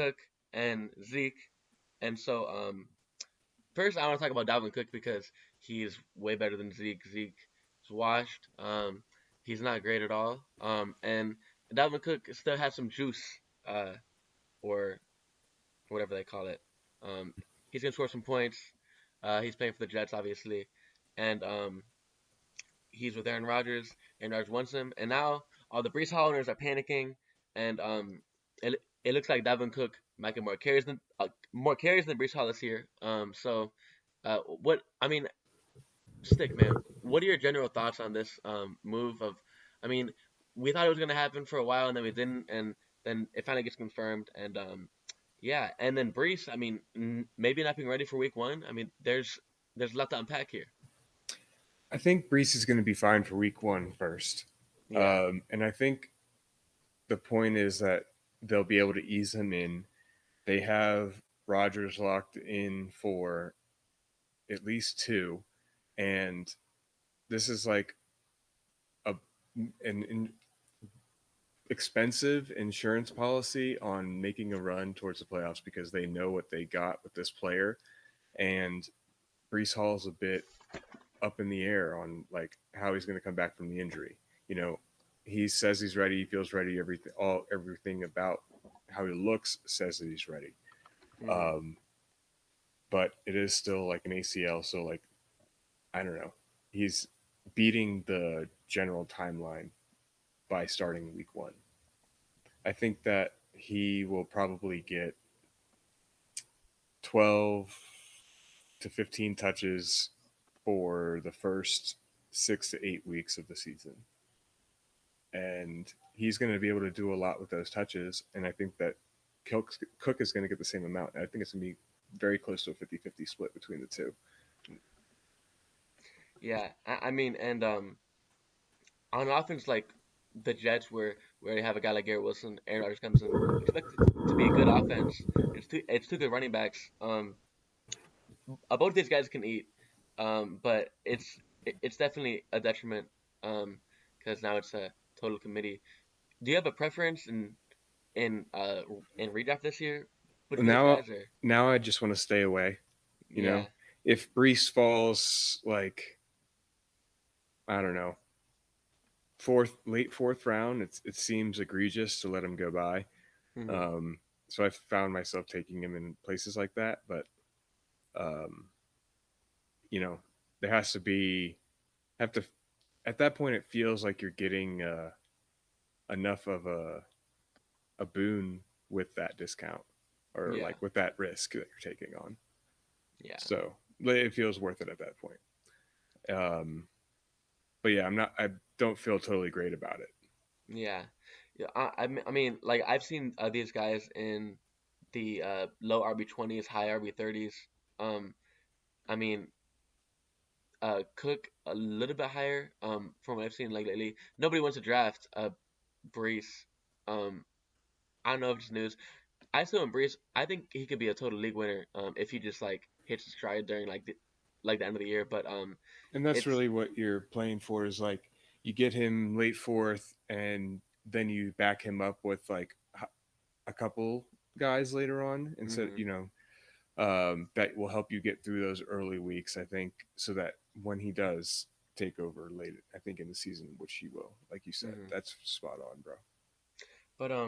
Cook and Zeke. And so first I want to talk about Dalvin Cook because he's way better than Zeke. Zeke is washed. He's not great at all. And Dalvin Cook still has some juice, uh, or whatever they call it. Um, he's gonna score some points. He's playing for the Jets, obviously, and he's with Aaron Rodgers. Aaron Rodgers wants him, and now all the Brees Hall owners are panicking, and it looks like Dalvin Cook might get more carries than Brees Hall this year. What I mean, Stick man, what are your general thoughts on this move of? I mean, we thought it was gonna happen for a while, and then we didn't, and then it finally gets confirmed, and yeah, and then Brees. I mean, maybe not being ready for Week 1. I mean, there's a lot to unpack here. I think Brees is going to be fine for week one first. Yeah. And I think the point is that they'll be able to ease him in. They have Rodgers locked in for at least two. And this is like an expensive insurance policy on making a run towards the playoffs because they know what they got with this player. And Brees Hall's a bit up in the air on like how he's going to come back from the injury. You know, he says he's ready, he feels ready. Everything about how he looks says that he's ready. Hmm. Um, but it is still like an ACL, so like I don't know. He's beating the general timeline by starting week one. I think that he will probably get 12 to 15 touches for the first 6 to 8 weeks of the season. And he's going to be able to do a lot with those touches. And I think that Cook is going to get the same amount. And I think it's going to be very close to a 50-50 split between the two. Yeah. I mean, and on offense like the Jets, where they have a guy like Garrett Wilson, Aaron Rodgers comes in, you expect it to be a good offense. It's two good running backs. Both these guys can eat, but it's definitely a detriment, because now it's a total committee. Do you have a preference in redraft this year between those Now, guys, or now I just want to stay away. You yeah? know, if Brees falls like I don't know late fourth round, it seems egregious to let him go by. Hmm. Um, so I found myself taking him in places like that. But um, you know, there has to be have to at that point it feels like you're getting enough of a boon with that discount or Yeah, like with that risk that you're taking on. yeah, So it feels worth it at that point. Um, but yeah, I don't feel totally great about it. yeah, yeah. I mean, like I've seen these guys in the low RB20s, high RB30s. Um, I mean, Cook a little bit higher. From what I've seen like lately, nobody wants to draft Brees. Um, I don't know if it's news. I still embrace. I think he could be a total league winner. If he just like hits his stride during like the end of the year. But And that's it's really what you're playing for is like you get him late fourth and then you back him up with like a couple guys later on instead, mhm, that will help you get through those early weeks, I think, so that when he does take over late, I think in the season, which he will, like you said, mhm. that's spot on, bro. But